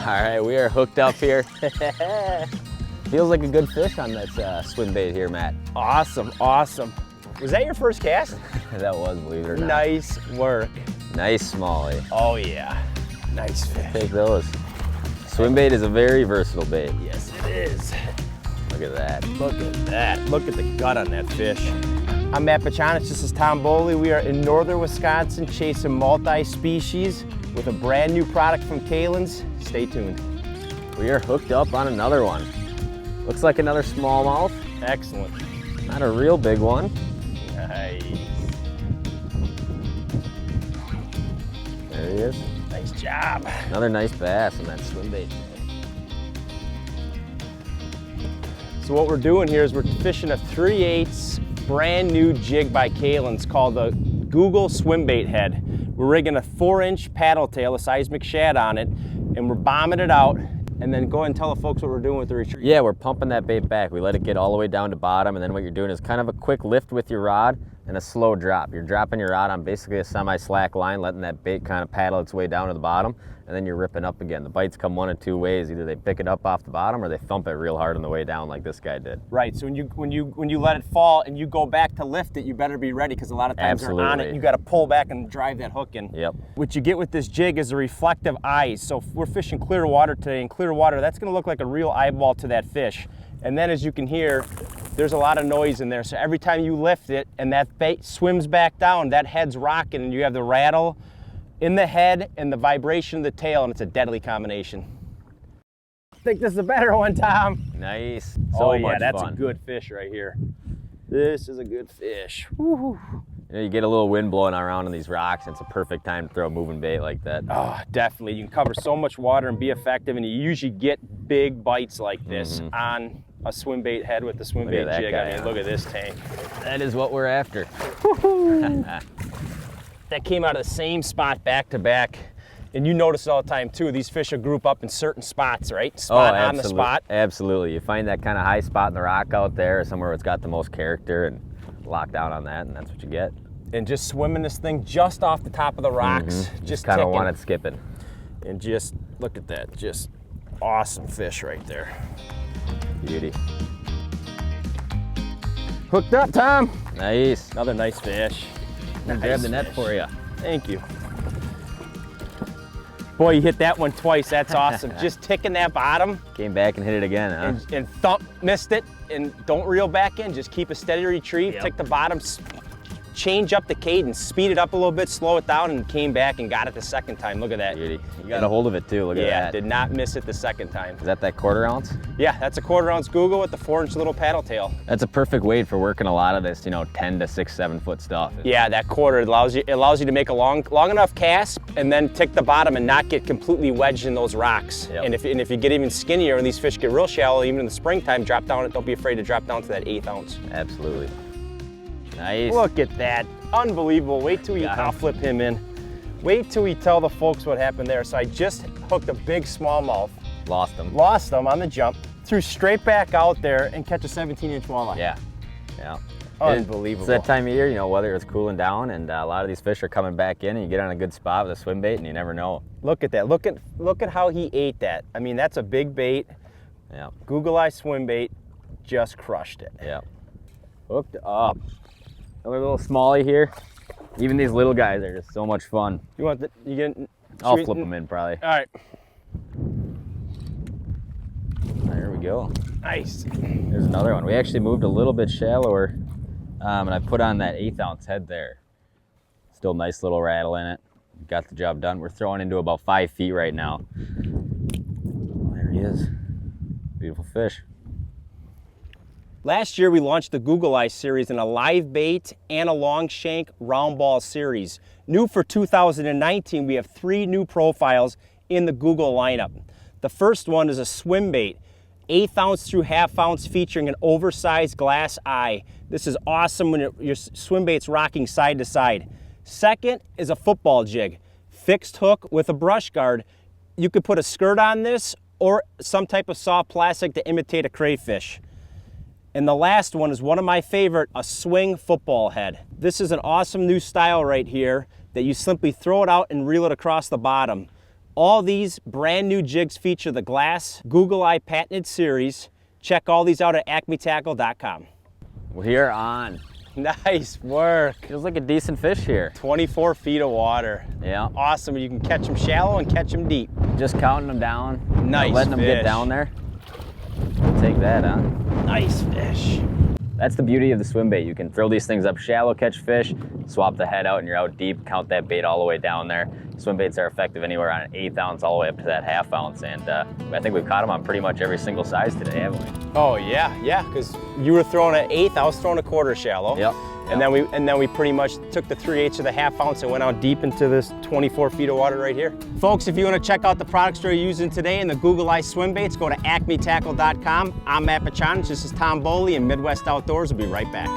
All right, we are hooked up here. Feels like a good fish on this swim bait here, Matt. Awesome, awesome. Was that your first cast? That was, believe it or not. Nice work. Nice smallie. Oh yeah, nice fish. Take those. Swim bait is a very versatile bait. Yes, it is. Look at that. Look at that. Look at the gut on that fish. I'm Matt Bichanich, this is Tom Boley. We are in northern Wisconsin chasing multi-species with a brand new product from Kalin's. Stay tuned. We are hooked up on another one. Looks like another smallmouth. Excellent. Not a real big one. Nice. There he is. Nice job. Another nice bass on that swim bait. So what we're doing here is we're fishing a 3/8 brand new jig by Kalin's called the Google Swim Bait Head. We're rigging a 4-inch paddle tail, a seismic shad on it, and we're bombing it out. And then go ahead and tell the folks what we're doing with the retrieve. Yeah, we're pumping that bait back. We let it get all the way down to bottom, and then what you're doing is kind of a quick lift with your rod and a slow drop. You're dropping your rod on basically a semi-slack line, letting that bait kind of paddle its way down to the bottom, and then you're ripping up again. The bites come one of two ways. Either they pick it up off the bottom or they thump it real hard on the way down like this guy did. Right, so when you let it fall and you go back to lift it, you better be ready because a lot of times they're on it and you got to pull back and drive that hook in. Yep. What you get with this jig is a reflective eyes. So we're fishing clear water today, and clear water, that's going to look like a real eyeball to that fish. And then as you can hear, there's a lot of noise in there. So every time you lift it and that bait swims back down, that head's rocking and you have the rattle in the head and the vibration of the tail, and it's a deadly combination. I think this is a better one, Tom. Nice. So yeah, that's a good fish right here. This is a good fish. Woo-hoo. You know, you get a little wind blowing around on these rocks, and it's a perfect time to throw a moving bait like that. Oh, definitely. You can cover so much water and be effective, and you usually get big bites like this on a swim bait head with the swim bait jig. I mean, look at this tank. That is what we're after. That came out of the same spot back to back. And you notice all the time too, these fish will group up in certain spots, right? Spot on the spot. Absolutely. You find that kind of high spot in the rock out there, somewhere where it's got the most character, and lock down on that, and that's what you get. And just swimming this thing just off the top of the rocks. Just kind of want it skipping. And just look at that, just awesome fish right there. Beauty. Hooked up, Tom. Nice. Another nice fish. I'll grab the net for you. Thank you. Boy, you hit that one twice. That's awesome. Just ticking that bottom. Came back and hit it again, huh? And thump, missed it. And don't reel back in. Just keep a steady retrieve. Yep. Tick the bottom. Change up the cadence. Speed it up a little bit. Slow it down. And came back and got it the second time. Look at that. Beauty. You got a hold of it too. Look at that. Yeah, did not miss it the second time. Is that 1/4 ounce? Yeah, that's a 1/4 ounce Google with the 4-inch little paddle tail. That's a perfect weight for working a lot of this, 10 to 6, 7 foot stuff. Yeah, that 1/4 allows you to make a long enough cast and then tick the bottom and not get completely wedged in those rocks. Yep. And if you get even skinnier and these fish get real shallow, even in the springtime, drop down. Don't be afraid to drop down to that 1/8 ounce. Absolutely. Nice. Look at that, unbelievable. Wait till I'll flip him in. Wait till we tell the folks what happened there. So I just hooked a big smallmouth. Lost them. Lost them on the jump. Threw straight back out there and catch a 17-inch walleye. Yeah. Yeah. Unbelievable. It's that time of year, weather is cooling down, and a lot of these fish are coming back in, and you get on a good spot with a swim bait, and you never know. Look at that. Look at how he ate that. I mean, that's a big bait. Yeah. Google Eye swim bait just crushed it. Yeah. Hooked up. Another little smallie here. Even these little guys are just so much fun. You want I'll flip them in probably. All right. There we go. Nice. There's another one. We actually moved a little bit shallower, and I put on that 1/8 ounce head there. Still nice little rattle in it. Got the job done. We're throwing into about 5 feet right now. There he is. Beautiful fish. Last year we launched the Google Eye series in a live bait and a long shank round ball series. New for 2019, we have 3 new profiles in the Google lineup. The first one is a swim bait, 1/8 ounce through 1/2 ounce, featuring an oversized glass eye. This is awesome when your swim bait's rocking side to side. Second is a football jig, fixed hook with a brush guard. You could put a skirt on this or some type of soft plastic to imitate a crayfish. And the last one is one of my favorite, a swing football head. This is an awesome new style right here that you simply throw it out and reel it across the bottom. All these brand new jigs feature the glass Google Eye patented series. Check all these out at acmetackle.com. We are on. Nice work. Feels like a decent fish here. 24 feet of water. Yeah. Awesome. You can catch them shallow and catch them deep. Just counting them down. Nice letting them get fish. down there. We'll take that, huh? Nice fish. That's the beauty of the swim bait. You can throw these things up shallow, catch fish, swap the head out, and you're out deep. Count that bait all the way down there. Swim baits are effective anywhere on an 1/8 ounce all the way up to that 1/2 ounce, and I think we've caught them on pretty much every single size today, haven't we? Oh yeah, because you were throwing an 1/8, I was throwing a 1/4 shallow. Yep. And then we pretty much took the 3/8 of the 1/2 ounce and went out deep into this 24 feet of water right here. Folks, if you want to check out the products we're using today in the Google Eye swim baits, go to acmetackle.com. I'm Matt Bichanich, this is Tom Boley, and Midwest Outdoors. We'll be right back.